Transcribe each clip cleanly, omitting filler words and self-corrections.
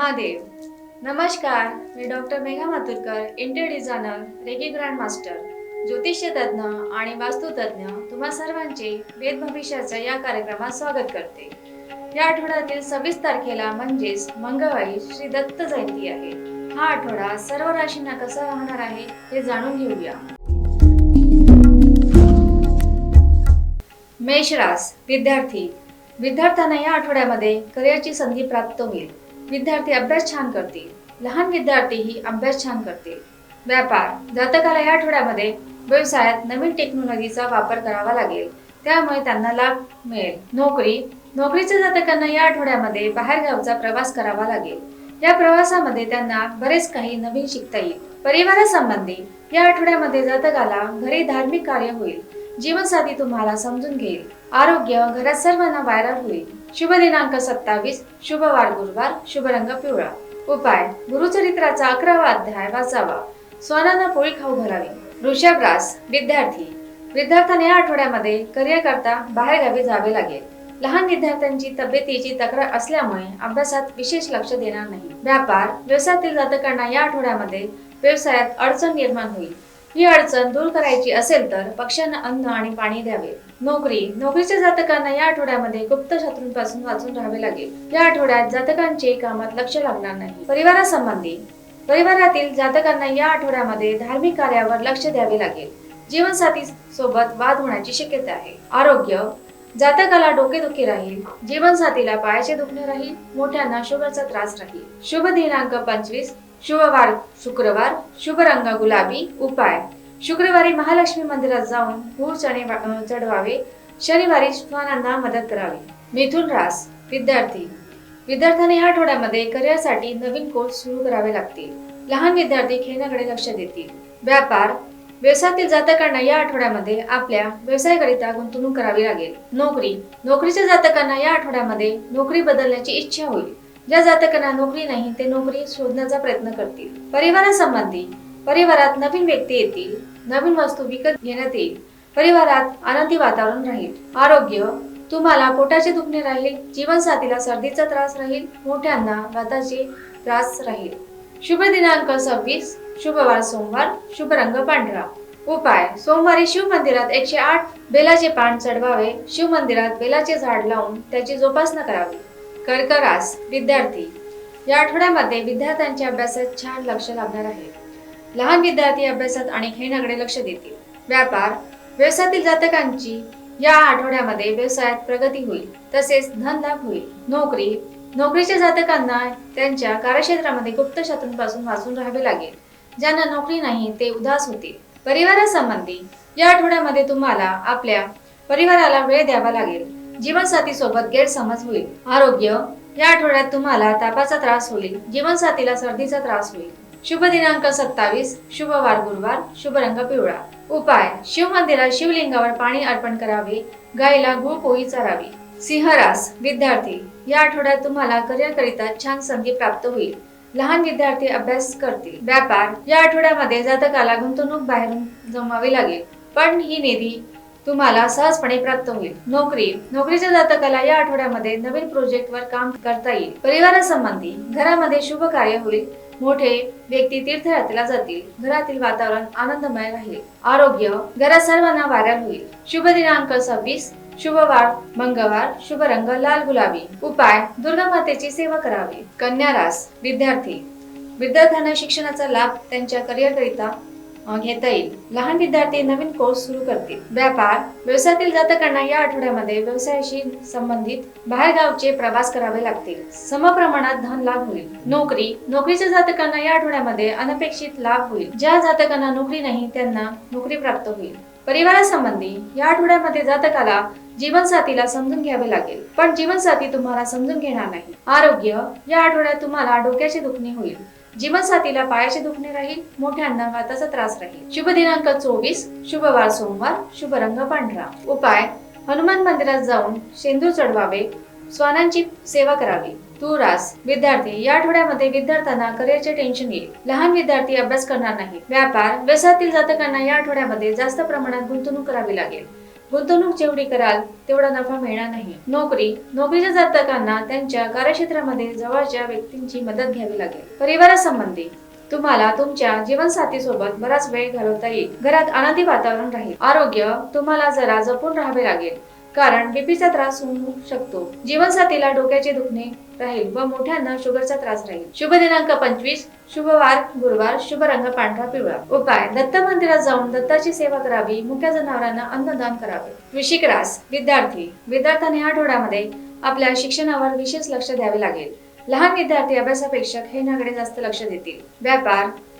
महादेव. नमस्कार, मी doctor Megha Maturkar, interior designer, reiki grand master, ज्योतिष्य तज्ञ आणि वास्तुतज्ञ तुम्हा सर्वांचे वेद भविष्याच्या या कार्यक्रमात स्वागत करते. या आठवड्यातील 26 तारखेला म्हणजेच मंगळवारी श्री दत्त जयंती आहे. हा आठवडा सर्व राशींना कसा राहणार आहे हे जाणून घेऊया. मेष रास विद्यार्थ्यांना या आठवड्यामध्ये करिअरची संधी प्राप्त होईल. विद्यार्थी अभ्यास छान करतील. लहान विद्यार्थीही अभ्यास छान करतील. व्यापार जातकाला या आठवड्यामध्ये व्यवसायात नवीन टेक्नॉलॉजीचा वापर करावा लागेल, त्यामुळे त्यांना लाभ मिळेल. नोकरीच्या जातकांना या आठवड्यामध्ये बाहेरगावचा प्रवास करावा लागेल. या प्रवासामध्ये त्यांना बरेच काही नवीन शिकता येईल. परिवारासंबंधी या आठवड्यामध्ये जातकाला घरी धार्मिक कार्य होईल. जीवनसाथी तुम्हाला समजून घेईल. आरोग्य घरात सर्वांना व्हायरल होईल. शुभ दिनांक 27, शुभ वार गुरुवार, शुभ रंग पिवळा. उपाय गुरुचरित्राचा 11वा अध्याय वाचावा. स्वानांना पोळी खाऊ घालावी. वृषभ रास विद्यार्थ्यांना या आठवड्यामध्ये करिअर करता बाहेरगावी जावे लागेल. लहान विद्यार्थ्यांची तब्येतीची तक्रार असल्यामुळे अभ्यासात विशेष लक्ष देणार नाही. व्यापार व्यवसायातील जातकांना या आठवड्यामध्ये व्यवसायात अडचण निर्माण होईल. ही अडचण दूर करायची असेल तर पक्ष्यांना अन्न आणि पाणी द्यावे. नोकरीच्या जातकांना या आठवड्यामध्ये गुप्त शत्रूंपासून वाचून राहावे लागेल. या आठवड्यात जातकांचे कामात लक्ष लागणार नाही. परिवारातील जातकांना या आठवड्यामध्ये धार्मिक कार्यावर लक्ष द्यावे लागेल. जीवनसाथी सोबत वाद होण्याची शक्यता आहे. आरोग्य जातकाला डोकेदुखी राहील. जीवनसाथीला पायाचे दुखणे राहील. मोठ्यांना शुगरचा त्रास राहील. शुभ दिनांक 25, शुभ वार शुक्रवार, शुभ रंग गुलाबी. उपाय शुक्रवारी महालक्ष्मी मंदिरात जाऊन गूळ चणे चढवावे. शनिवारी श्वानांना मदत करावी. मिथुन रास विद्यार्थ्यांनी या आठवड्यामध्ये करिअरसाठी नवीन कोर्स सुरू करावे लागतील. लहान विद्यार्थी खेळण्याकडे लक्ष देतील. व्यापार व्यवसायातील जातकांना या आठवड्यामध्ये आपल्या व्यवसायाकरिता गुंतवणूक करावी लागेल. नोकरीच्या जातकांना या आठवड्यामध्ये नोकरी बदलण्याची इच्छा होईल. ज्या जातकांना नोकरी नाही ते नोकरी शोधण्याचा प्रयत्न करतील. परिवारात नवीन व्यक्ती येतील. नवीन वस्तू विकत घेण्यात येईल. परिवारात आनंदी वातावरण राहील. आरोग्य तुम्हाला पोटाचे दुखणे राहील. जीवनसाथीला सर्दीचा त्रास राहील. मोठ्यांना वाताचे त्रास राहील. शुभ दिनांक 26, शुभ वार सोमवार, शुभ रंग पांढरा. उपाय सोमवारी शिव मंदिरात 108 बेलाचे पान चढवावे. शिव मंदिरात बेलाचे झाड लावून त्याची जोपासना करावी. कर्क रास या आठवड्यामध्ये विद्यार्थ्यांच्या अभ्यासात छान लक्ष लागणार आहे. लहान विद्यार्थी अभ्यासात आणि खेळण्याकडे लक्ष देतील. व्यापार व्यवसायातील जातकांची या आठवड्यामध्ये व्यवसायात प्रगती होईल. तसेच धन लाभ होईल. नोकरीच्या जातकांना त्यांच्या कार्यक्षेत्रामध्ये गुप्त शत्रूंपासून वाचून राहावे लागेल. ज्यांना नोकरी नाही ते उदास होतील. परिवारासंबंधी या आठवड्यामध्ये तुम्हाला आपल्या परिवाराला वेळ द्यावा लागेल. जीवनसाथी सोबत गैरसमज होईल. आरोग्य या आठवड्यात तुम्हाला तापाचा त्रास होईल. जीवनसाथीला सर्दीचा त्रास होईल. शुभ दिनांक 27, शुभ वार गुरुवार, शुभ रंग पिवळा. उपाय शिव मंदिरात शिवलिंगावर पाणी अर्पण करावे. गायीला गुळ पोळी चारावी. सिंह रास विद्यार्थी या आठवड्यात तुम्हाला करिअर करिता छान संधी प्राप्त होईल. लहान विद्यार्थी अभ्यास करतील. व्यापार या आठवड्यामध्ये जातकाला गुंतवणूक बाहेरून जमवावी लागेल, पण ही निधी तुम्हाला सहजपणे प्राप्त होईल. नोकरीच्या जातकाला या आठवड्यामध्ये नवीन प्रोजेक्टवर काम करता येईल. परिवारासंबंधी घरामध्ये शुभ कार्य होईल. मोठे व्यक्ती तीर्थयात्रेला जातील. घरातील वातावरण आनंदमय राहील. आरोग्य घरात सर्वांना व्हायरल होईल. शुभ दिनांक 26, शुभ वार मंगळवार, शुभ रंग लाल गुलाबी. उपाय दुर्गा मातेची सेवा करावी. कन्या रास विद्यार्थ्यांना शिक्षणाचा लाभ त्यांच्या करिअर करिता घेता येईल. लहान विद्यार्थी नवीन कोर्स सुरू करतील. व्यापार व्यवसायातील जातकांना या आठवड्यामध्ये व्यवसायाशी संबंधित बाहेरगावचे प्रवास करावे लागतील. समप्रमाणात धन लाभ होईल. नोकरीच्या जातकांना या आठवड्यामध्ये अनपेक्षित लाभ होईल. ज्या जातकांना नोकरी नाही त्यांना नोकरी प्राप्त होईल. परिवारासंबंधी या आठवड्यामध्ये जातकाला जीवनसाथीला समजून घ्यावे लागेल, पण जीवनसाथी तुम्हाला समजून घेणार नाही. आरोग्य या आठवड्यात तुम्हाला डोक्याचे दुखणे होईल. जीवनसाथीला पायाचे दुखणे राहील. मोठ्यांना वाताचा त्रास राहील. शुभ दिनांक 24, शुभ वार सोमवार, शुभ रंग पांढरा. उपाय हनुमान मंदिरात जाऊन शेंदूर चढवावे. श्वानांची सेवा करावी. तूळ रास विद्यार्थी या आठवड्यामध्ये विद्यार्थ्यांना करिअरचे टेन्शन येईल. लहान विद्यार्थी अभ्यास करणार नाही. व्यापार व्यवसायातील जातकांना या आठवड्यामध्ये जास्त प्रमाणात गुंतवणूक करावी लागेल. गुंतवणूक जेवढी कराल तेवढा नफा मिळणार नाही. नोकरीच्या जातकांना त्यांच्या कार्यक्षेत्रामध्ये जवळच्या व्यक्तींची मदत घ्यावी लागेल. परिवारासंबंधी तुम्हाला तुमच्या जीवनसाथी सोबत बराच वेळ घालवता येईल. घरात आनंदी वातावरण राहील. आरोग्य तुम्हाला जरा जपून राहावे लागेल, कारण बीपीचा त्रास होऊ शकतो. जीवनसाथीला डोक्याचे दुखणे राहील व मोठ्यांना शुगरचा त्रास राहील. शुभ दिनांक 25, शुभ वार गुरुवार, शुभ रंग पांढरा पिवळा. उपाय: दत्त मंदिरात जाऊन दत्ताची सेवा करावी, मुक्या जनावरांना अन्नदान करावे. वृश्चिक राशी विद्यार्थ्यांनी या आठवड्यामध्ये आपल्या शिक्षणावर विशेष लक्ष द्यावे लागेल. लहान विद्यार्थी अभ्यासापेक्षा खेळण्याकडे जास्त लक्ष देतील.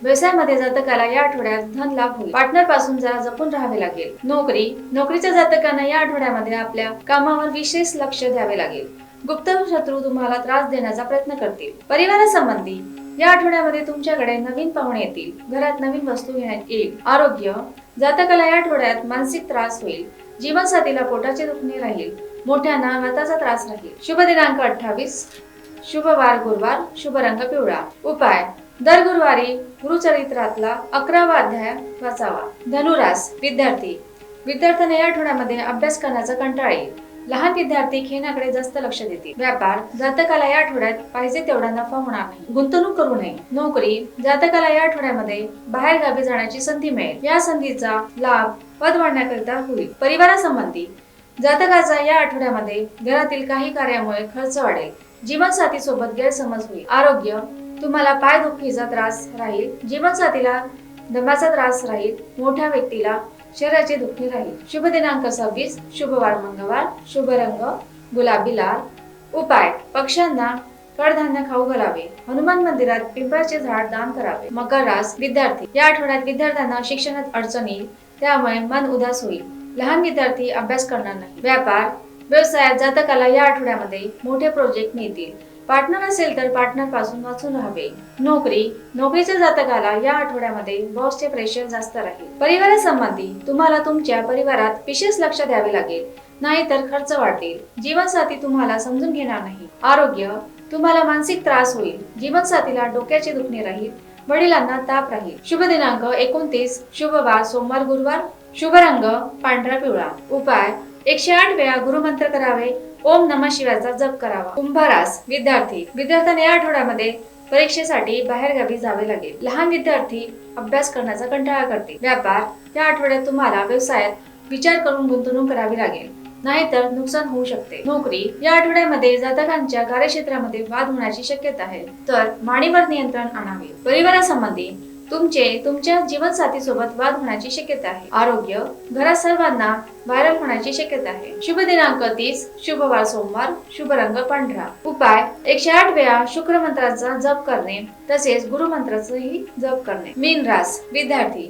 व्यवसायामध्ये जातकाला या आठवड्यात धन लाभ होईल. पार्टनर पासून जरा जपून राहावे लागेल. नोकरीच्या जातकांना या आठवड्यामध्ये आपल्या कामावर विशेष लक्ष द्यावे लागेल. गुप्त शत्रू तुम्हाला त्रास देण्याचा प्रयत्न करतील. परिवारासंबंधी या आठवड्यामध्ये तुमच्याकडे नवीन पाहुणे येतील. घरात नवीन वस्तू घेण्यात येईल. आरोग्य जातकाला या आठवड्यात मानसिक त्रास होईल. जीवनसाथीला पोटाचे दुखणे राहील. मोठ्यांना वाताचा त्रास राहील. शुभ दिनांक 28, शुभ वार गुरुवार, शुभ रंग पिवळा. उपाय: दर गुरुवारी गुरुचरित्रातला 11वा अध्याय वाचावा. धनुराशी विद्यार्थ्यांना या आठवड्यामध्ये अभ्यास करण्याचा कंटाळा येईल. लहान विद्यार्थी खेळण्याकडे जास्त लक्ष देतील. व्यापार जातकाला या आठवड्यात पाहिजे तेवढा नफा होणार नाही. गुंतवणूक करू नये. नोकरी जातकाला या आठवड्यामध्ये बाहेर गावी जाण्याची संधी मिळेल. या संधीचा लाभ पद वाढण्याकरिता होईल. परिवारासंबंधी जातकाचा या आठवड्यामध्ये घरातील काही कार्यामुळे खर्च वाढेल. जीवनसाथी सोबत गैरसमज होईल. आरोग्य तुम्हाला पायदुखीचा त्रास राहील. जीवनसाथीला दमाचा त्रास राहील. मोठ्या व्यक्तीला शरीराचे दुखणे राहील. शुभ दिनांक 26, शुभ वार मंगळवार, शुभ रंग गुलाबी लाल. उपाय: पक्ष्यांना कडधान्य खाऊ घालावे. हनुमान मंदिरात पिंपळाचे झाड दान करावे. मकर राशी या आठवड्यात विद्यार्थ्यांना शिक्षणात अडचण येईल, त्यामुळे मन उदास होईल. लहान विद्यार्थी अभ्यास करणार नाही. व्यवसायात जातकाला या आठवड्यामध्ये मोठे प्रोजेक्ट मिळतील. पार्टनर असेल तर पार्टनर पासून वाचून राहावे. नोकरीच्या जातकाला या आठवड्यामध्ये बॉसचे प्रेशर जास्त राहील. परिवारासंबंधी तुम्हाला तुमच्या परिवारात विशेष लक्ष द्यावे लागेल, नाहीतर खर्च वाढतील. जीवनसाथी तुम्हाला समजून घेणार नाही. आरोग्य तुम्हाला मानसिक त्रास होईल. जीवनसाथीला डोक्याचे दुखणे राहील. वडिलांना ताप राहील. शुभ दिनांक 29, शुभ वार सोमवार गुरुवार, शुभ रंग पांढरा पिवळा. उपाय: 108 वेळा गुरुमंत्र करावे. ओम नमः शिवायचा जप करावा. कुंभ राशी विद्यार्थ्यांना या आठवड्यामध्ये परीक्षेसाठी बाहेर गावी जावे लागेल. लहान विद्यार्थी अभ्यास करण्याचा कंटाळा करतील. व्यापार या आठवड्यात तुम्हाला व्यवसायात विचार करून गुंतवणूक करावी लागेल, नाहीतर नुकसान होऊ शकते. नोकरी या आठवड्यामध्ये जातकांच्या कार्यक्षेत्रामध्ये वाद होण्याची शक्यता आहे, तर वाणीवर नियंत्रण आणावे. परिवारासंबंधी तुमच्या जीवनसाथी सोबत वाद होण्याची शक्यता आहे. आरोग्य घरात सर्वांना व्हायरल होण्याची शक्यता आहे. शुभ दिनांक 30, शुभ वार सोमवार, शुभ रंग पांढरा. उपाय: 108 वेळा शुक्र मंत्राचा जप करणे, तसेच गुरुमंत्राचाही जप करणे. मीन राशी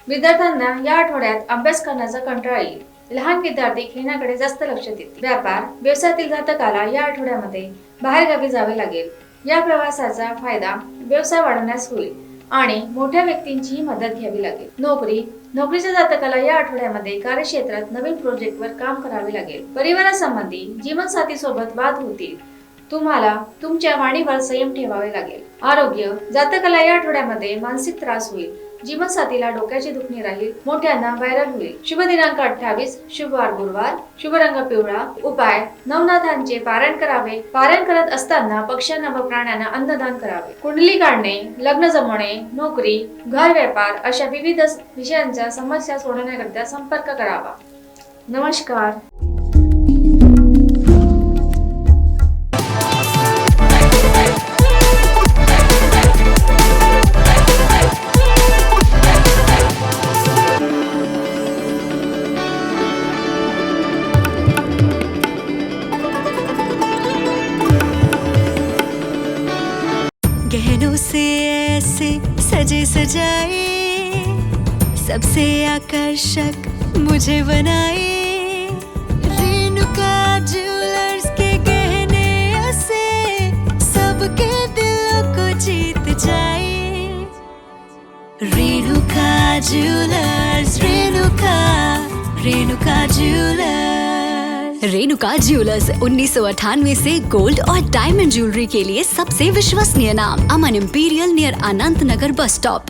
विद्यार्थ्यांना या आठवड्यात अभ्यास करण्याचा कंटाळा येईल. लहान विद्यार्थी खेळण्याकडे जास्त लक्ष देतील. व्यवसायातील जातकाला या आठवड्यामध्ये बाहेर गावी जावे लागेल. या प्रवासाचा फायदा व्यवसाय वाढवण्यास होईल आणि मोठ्या व्यक्तींची मदत घ्यावी लागेल. नोकरीच्या जातकाला या आठवड्यामध्ये कार्यक्षेत्रात नवीन प्रोजेक्टवर काम करावे लागेल. परिवारासंबंधी जीवनसाथी सोबत वाद होतील. तुम्हाला तुमच्या वाणीवर संयम ठेवावे लागेल. आरोग्य जातकाला या आठवड्यामध्ये मानसिक त्रास होईल. जीवनसाथीला डोक्याचे दुखणे राहील. मोठ्यांना व्हायरल होईल. शुभ दिनांक 28, शुभ वार गुरुवार, शुभ रंग पिवळा. उपाय: नवनाथांचे पारायण करावे. पारायण करत असताना पक्ष्यांना व प्राण्यांना अन्नदान करावे. कुंडली काढणे, लग्न जमवणे, नोकरी, घर, व्यापार अशा विविध विषयांच्या समस्या सोडवण्याकरिता संपर्क करावा. नमस्कार. गहनों से ऐसे सजे सजाए, सबसे आकर्षक मुझे बनाए। रेणुका ज्वेलर्स के गहने ऐसे सबके दिलों को जीत जाए। Renuka jewellers, Renuka jewellers. Renuka jewellers 1998 से गोल्ड और डायमंड ज्वेलरी के लिए सबसे विश्वसनीय नाम। अमन इंपीरियल नियर अनंत नगर बस स्टॉप।